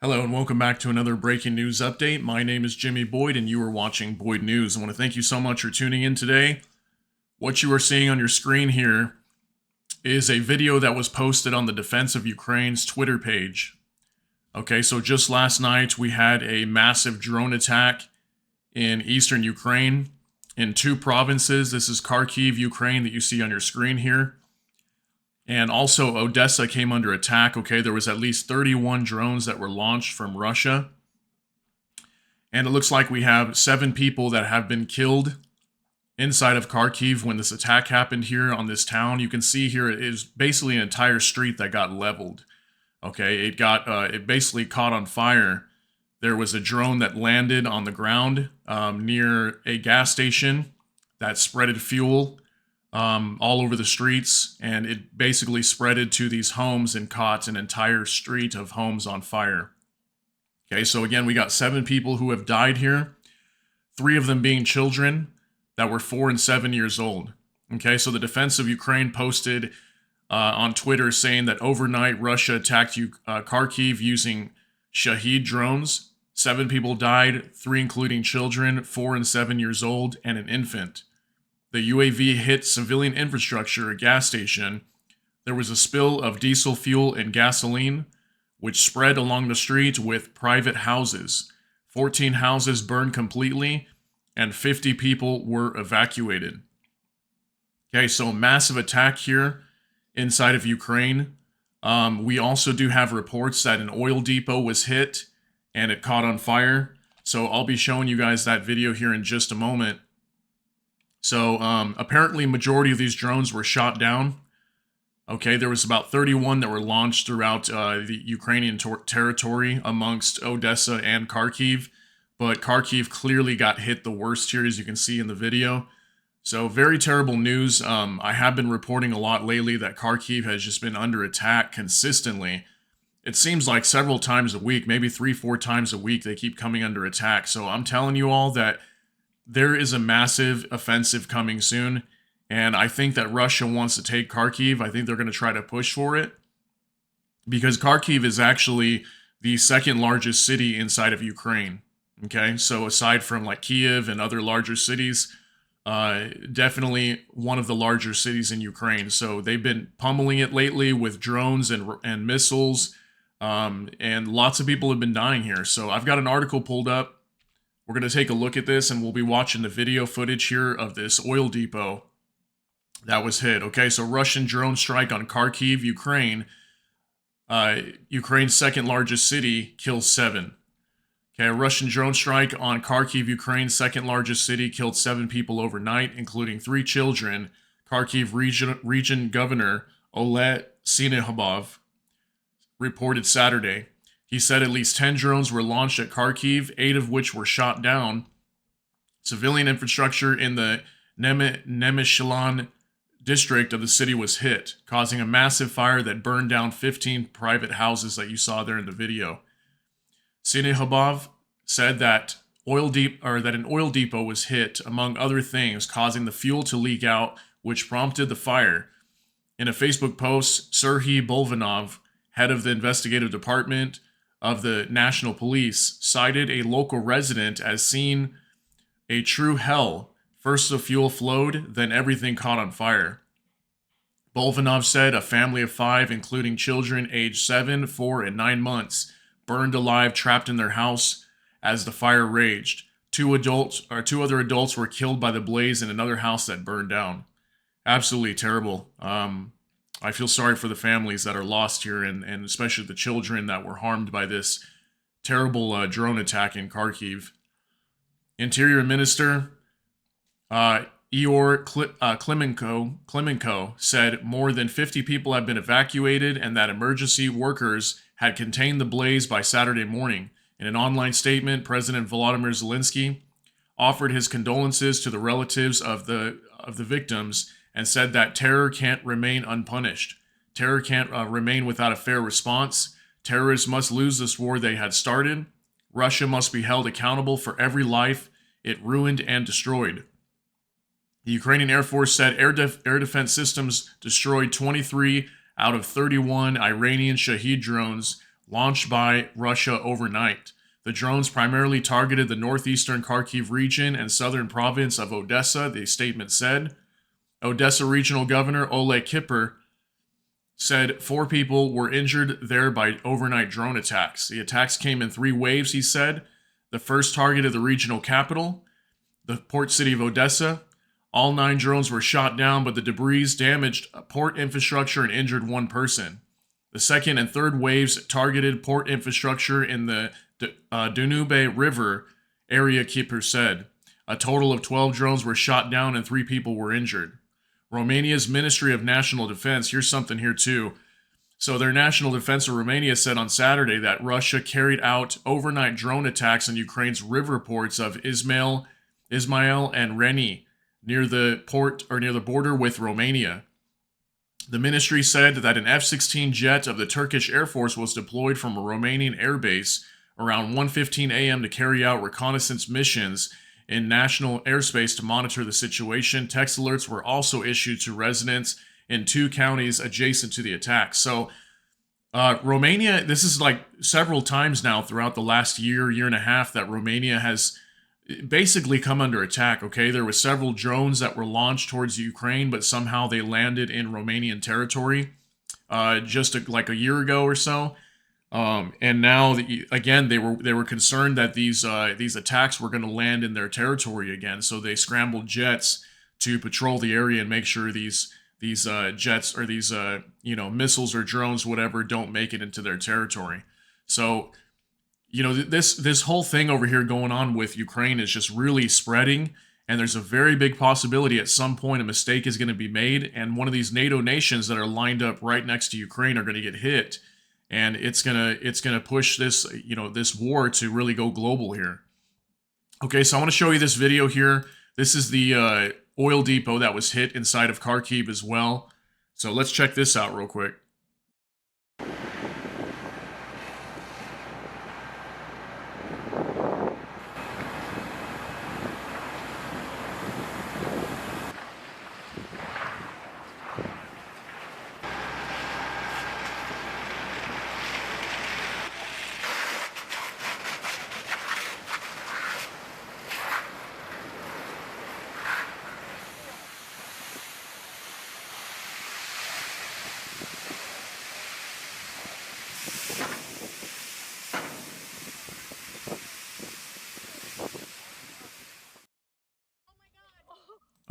Hello and welcome back to another breaking news update. My name is Jimmy Boyd and you are watching Boyd News. I want to thank you so much for tuning in today. What you are seeing on your screen here is a video that was posted on the Defense of Ukraine's Twitter page. Okay, so just last night we had a massive drone attack in eastern Ukraine in two provinces. This is Kharkiv, Ukraine, that you see on your screen here. And also Odessa came under attack. Okay, there was at least 31 drones that were launched from Russia. And it looks like we have 7 people that have been killed inside of Kharkiv when this attack happened here on this town. You can see here it is basically an entire street that got leveled. Okay, it basically caught on fire. There was a drone that landed on the ground near a gas station that spreaded fuel all over the streets, and it basically spreaded to these homes and caught an entire street of homes on fire. Okay, so again, we got 7 people who have died here, 3 of them being children that were 4 and 7 years old. Okay, so the Defense of Ukraine posted on Twitter saying that overnight Russia attacked Kharkiv using Shahed drones. 7 people died, 3 including children, 4 and 7 years old, and an infant. The UAV hit civilian infrastructure, a gas station. There was a spill of diesel fuel and gasoline, which spread along the street with private houses. 14 houses burned completely, and 50 people were evacuated. Okay, so massive attack here inside of Ukraine. We also do have reports that an oil depot was hit, and it caught on fire. So I'll be showing you guys that video here in just a moment. So apparently majority of these drones were shot down. Okay, there was about 31 that were launched throughout the Ukrainian territory amongst Odessa and Kharkiv. But Kharkiv clearly got hit the worst here, as you can see in the video. So very terrible news. I have been reporting a lot lately that Kharkiv has just been under attack consistently. It seems like several times a week, maybe 3-4 times a week, they keep coming under attack. So I'm telling you all that there is a massive offensive coming soon, and I think that Russia wants to take Kharkiv. I think they're going to try to push for it, because Kharkiv is actually the second largest city inside of Ukraine. Okay, so aside from like Kiev and other larger cities, definitely one of the larger cities in Ukraine. So they've been pummeling it lately with drones and missiles, and lots of people have been dying here. So I've got an article pulled up. We're going to take a look at this, and we'll be watching the video footage here of this oil depot that was hit. Okay, so Russian drone strike on Kharkiv, Ukraine. Ukraine's second largest city kills 7. Okay, a Russian drone strike on Kharkiv, Ukraine's second largest city, killed 7 people overnight, including 3 children. Kharkiv region governor Olet Sinehabov reported Saturday. He said at least 10 drones were launched at Kharkiv, 8 of which were shot down. Civilian infrastructure in the Nemyshilan district of the city was hit, causing a massive fire that burned down 15 private houses that you saw there in the video. Sinehabov said that an oil depot was hit, among other things, causing the fuel to leak out, which prompted the fire. In a Facebook post, Serhiy Bolvanov, head of the investigative department of the National Police, cited a local resident as seeing a true hell. First the fuel flowed, then everything caught on fire. Bolvanov said a family of 5, including children aged 7, 4, and 9 months, burned alive, trapped in their house as the fire raged. 2 other adults were killed by the blaze in another house that burned down. Absolutely terrible. I feel sorry for the families that are lost here, and especially the children that were harmed by this terrible drone attack in Kharkiv. Interior Minister Ihor Klimenko said more than 50 people have been evacuated and that emergency workers had contained the blaze by Saturday morning. In an online statement, President Volodymyr Zelensky offered his condolences to the relatives of the victims and said that terror can't remain unpunished. Terror can't remain without a fair response. Terrorists must lose this war they had started. Russia must be held accountable for every life it ruined and destroyed. The Ukrainian Air Force said air defense systems destroyed 23 out of 31 Iranian Shahed drones launched by Russia overnight. The drones primarily targeted the northeastern Kharkiv region and southern province of Odesa, the statement said. Odessa Regional Governor Ole Kipper said 4 people were injured there by overnight drone attacks. The attacks came in 3 waves, he said. The first targeted the regional capital, the port city of Odessa. All 9 drones were shot down, but the debris damaged port infrastructure and injured 1 person. The second and third waves targeted port infrastructure in the Danube River area, Kipper said. A total of 12 drones were shot down and 3 people were injured. Romania's Ministry of National Defense, here's something here too. So their National Defense of Romania said on Saturday that Russia carried out overnight drone attacks on Ukraine's river ports of Ismail and Reni near the port or near the border with Romania. The ministry said that an F-16 jet of the Turkish Air Force was deployed from a Romanian airbase around 1:15 a.m. to carry out reconnaissance missions in national airspace to monitor the situation. Text alerts were also issued to residents in 2 counties adjacent to the attack. So Romania, this is like several times now throughout the last year and a half that Romania has basically come under attack, okay? There were several drones that were launched towards Ukraine, but somehow they landed in Romanian territory like a year ago or so. And now, again, they were concerned that these attacks were going to land in their territory again, so they scrambled jets to patrol the area and make sure these jets or these missiles or drones, whatever, don't make it into their territory. So, this whole thing over here going on with Ukraine is just really spreading, and there's a very big possibility at some point a mistake is going to be made, and one of these NATO nations that are lined up right next to Ukraine are going to get hit. And it's gonna push this this war to really go global here. Okay, so I want to show you this video here. This is the oil depot that was hit inside of Kharkiv as well. So let's check this out real quick.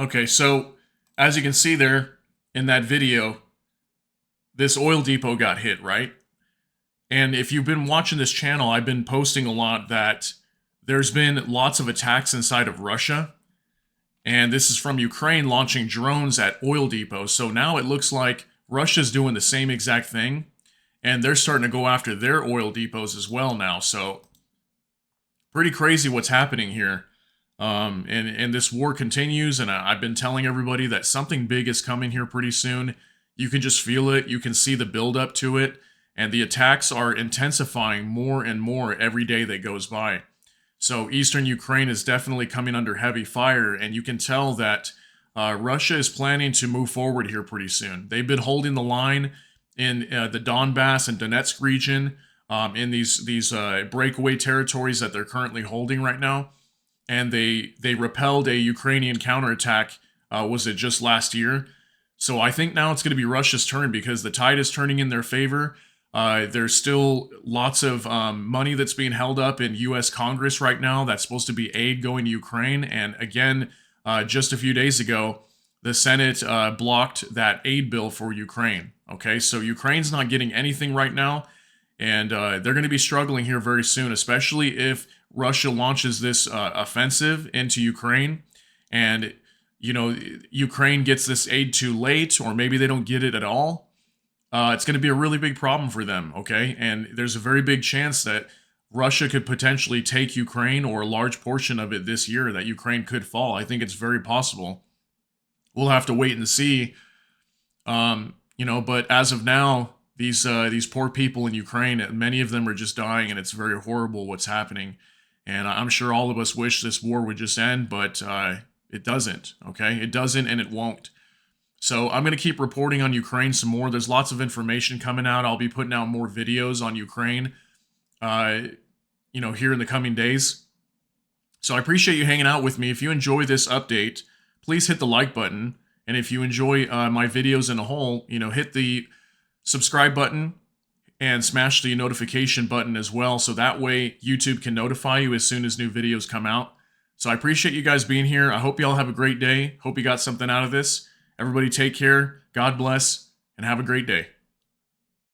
Okay, so as you can see there in that video, this oil depot got hit, right? And if you've been watching this channel, I've been posting a lot that there's been lots of attacks inside of Russia. And this is from Ukraine launching drones at oil depots. So now it looks like Russia's doing the same exact thing. And they're starting to go after their oil depots as well now. So pretty crazy what's happening here. And this war continues, and I've been telling everybody that something big is coming here pretty soon. You can just feel it. You can see the build up to it, and the attacks are intensifying more and more every day that goes by. So eastern Ukraine is definitely coming under heavy fire, and you can tell that Russia is planning to move forward here pretty soon. They've been holding the line in the Donbass and Donetsk region, in these breakaway territories that they're currently holding right now. And they repelled a Ukrainian counterattack, was it just last year? So I think now it's going to be Russia's turn because the tide is turning in their favor. There's still lots of money that's being held up in U.S. Congress right now that's supposed to be aid going to Ukraine. And again, just a few days ago, the Senate blocked that aid bill for Ukraine. Okay, so Ukraine's not getting anything right now. And they're going to be struggling here very soon, especially if Russia launches this offensive into Ukraine and, Ukraine gets this aid too late, or maybe they don't get it at all. It's going to be a really big problem for them, okay? And there's a very big chance that Russia could potentially take Ukraine or a large portion of it this year, that Ukraine could fall. I think it's very possible. We'll have to wait and see. But as of now, these poor people in Ukraine, many of them are just dying, and it's very horrible what's happening. And I'm sure all of us wish this war would just end, but it doesn't, okay? It doesn't, and it won't. So I'm going to keep reporting on Ukraine some more. There's lots of information coming out. I'll be putting out more videos on Ukraine, uh, here in the coming days. So I appreciate you hanging out with me. If you enjoy this update, please hit the like button. And if you enjoy my videos in a whole, hit the subscribe button and smash the notification button as well. So that way YouTube can notify you as soon as new videos come out. So I appreciate you guys being here. I hope you all have a great day. Hope you got something out of this. Everybody take care. God bless and have a great day.